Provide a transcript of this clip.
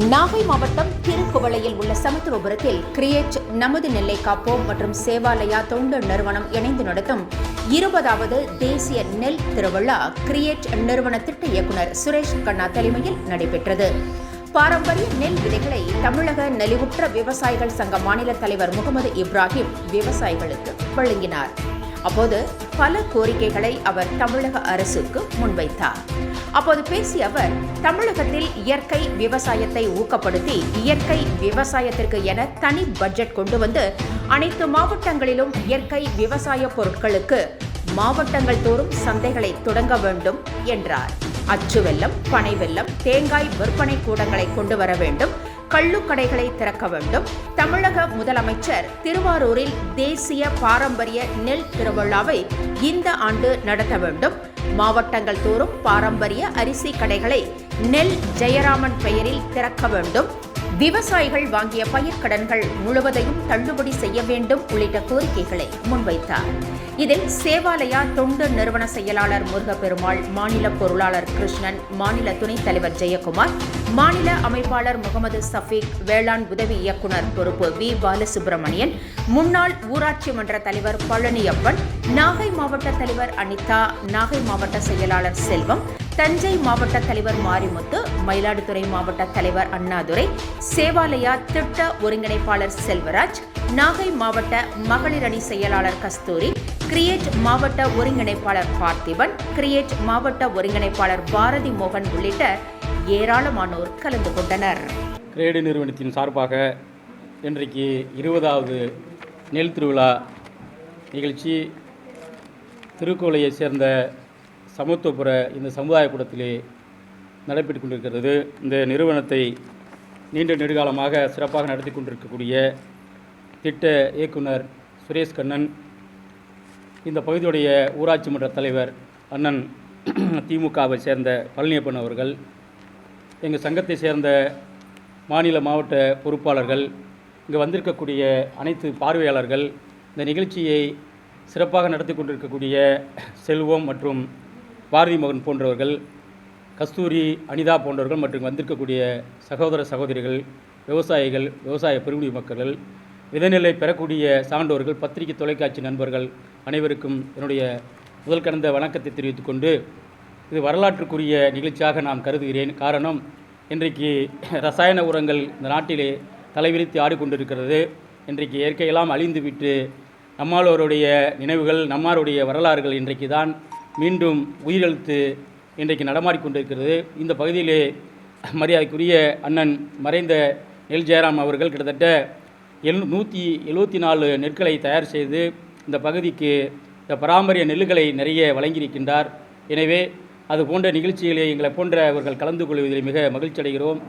நாகை மாவட்டம் திருக்குவளையில் உள்ள சமுத்திரபுரத்தில் கிரியேட் நமது நெல்லை காப்போம் மற்றும் சேவாலயா தொண்டு நிறுவனம் இணைந்து நடத்தும் 20வது தேசிய நெல் திருவிழா கிரியேட் நிறுவன திட்ட இயக்குநர் சுரேஷ் கண்ணா தலைமையில் நடைபெற்றது. பாரம்பரிய நெல் விதைகளை தமிழக நலிவுற்ற விவசாயிகள் சங்க மாநில தலைவர் முகமது இப்ராஹிம் விவசாயிகளுக்கு வழங்கினார். அப்போது பல கோரிக்கைகளை அவர் தமிழக அரசுக்கு முன்வைத்தார். அப்போது பேசிய அவர், தமிழகத்தில் இயற்கை விவசாயத்தை ஊக்கப்படுத்தி இயற்கை விவசாயத்திற்கு என தனி பட்ஜெட் கொண்டு வந்து அனைத்து மாவட்டங்களிலும் இயற்கை விவசாய பொருட்களுக்கு மாவட்டங்கள் தோறும் சந்தைகளை தொடங்க வேண்டும் என்றார். அச்சு வெல்லம், பனை வெல்லம், தேங்காய் விற்பனை கூடங்களை கொண்டு வர வேண்டும், கள்ளுக்கடைகளை திறக்க வேண்டும். தமிழக முதலமைச்சர் திருவாரூரில் தேசிய பாரம்பரிய நெல் திருவிழாவை இந்த ஆண்டு நடத்த வேண்டும். மாவட்டங்கள் தோறும் பாரம்பரிய அரிசி கடைகளை நெல் ஜெயராமன் பெயரில் திறக்க வேண்டும். விவசாயிகள் வாங்கிய பயிர்க்கடன்கள் முழுவதையும் தள்ளுபடி செய்ய வேண்டும் உள்ளிட்ட கோரிக்கைகளை முன்வைத்தார். இதில் சேவாலயா தொண்டு நிறுவன செயலாளர் முருகப்பெருமாள், மாநில பொருளாளர் கிருஷ்ணன், மாநில துணைத் தலைவர் ஜெயக்குமார், மாநில அமைப்பாளர் முகமது சஃபீக், வேளாண் உதவி இயக்குநர் பொறுப்பு வி பாலசுப்ரமணியன், முன்னாள் ஊராட்சி மன்ற தலைவர் பழனியப்பன், நாகை மாவட்ட தலைவர் அனிதா, நாகை மாவட்ட செயலாளர் செல்வம், தஞ்சை மாவட்ட தலைவர் மாரிமுத்து, மயிலாடுதுறை மாவட்ட தலைவர் அண்ணாதுரை, சேவாலயா திட்ட ஒருங்கிணைப்பாளர் செல்வராஜ், நாகை மாவட்ட மகளிர் அணி செயலாளர் கஸ்தூரி, கிரியேட் மாவட்ட ஒருங்கிணைப்பாளர் பார்த்திபன், கிரியேட் மாவட்ட ஒருங்கிணைப்பாளர் பாரதி மோகன் உள்ளிட்ட ஏராளமானோர் கலந்து கொண்டனர். கிரேடு நிறுவனத்தின் சார்பாக இன்றைக்கு 20வது நெல் திருவிழா நிகழ்ச்சி திருக்கோளையை சேர்ந்த சமத்துவபுர இந்த சமுதாய கூடத்திலே நடைபெற்று கொண்டிருக்கிறது. இந்த நிறுவனத்தை நீண்ட நெடுகாலமாக சிறப்பாக நடத்தி கொண்டிருக்கக்கூடிய திட்ட இயக்குனர் சுரேஷ் கண்ணன், இந்த பகுதியுடைய ஊராட்சி மன்ற தலைவர் அண்ணன் திமுகவை சேர்ந்த பழனியப்பன் அவர்கள், எங்கள் சங்கத்தை சேர்ந்த மாநில மாவட்ட பொறுப்பாளர்கள், இங்கே வந்திருக்கக்கூடிய அனைத்து பார்வையாளர்கள், இந்த நிகழ்ச்சியை சிறப்பாக நடத்தி கொண்டிருக்கக்கூடிய செல்வம் மற்றும் பாரதி மோகன் போன்றவர்கள், கஸ்தூரி, அனிதா போன்றவர்கள் மற்றும் வந்திருக்கக்கூடிய சகோதர சகோதரிகள், விவசாயிகள், விவசாய பெருங்குடி மக்கள், விதைநிலை பெறக்கூடிய சான்றோர்கள், பத்திரிகை தொலைக்காட்சி நண்பர்கள் அனைவருக்கும் என்னுடைய முதல் கடந்த வணக்கத்தை தெரிவித்துக் கொண்டு, இது வரலாற்றுக்குரிய நிகழ்ச்சியாக நான் கருதுகிறேன். காரணம், இன்றைக்கு ரசாயன உரங்கள் இந்த நாட்டிலே தலைவிரித்து ஆடிக்கொண்டிருக்கிறது. இன்றைக்கு இயற்கையெல்லாம் அழிந்துவிட்டு நம்மாளோருடைய நினைவுகள், நம்மாருடைய வரலாறுகள் இன்றைக்கு தான் மீண்டும் உயிரெழுத்து இன்றைக்கு நடமாடிக்கொண்டிருக்கிறது. இந்த பகுதியிலே மரியாதைக்குரிய அண்ணன் மறைந்த நெல் ஜெயராம் அவர்கள் கிட்டத்தட்ட 174 நெற்களை தயார் செய்து இந்த பகுதிக்கு இந்த பாரம்பரிய நெல்லுகளை நிறைய வழங்கியிருக்கின்றார். எனவே அது போன்ற நிகழ்ச்சிகளை எங்களை போன்றவர்கள் கலந்து கொள்வதில் மிக மகிழ்ச்சி அடைகிறோம்.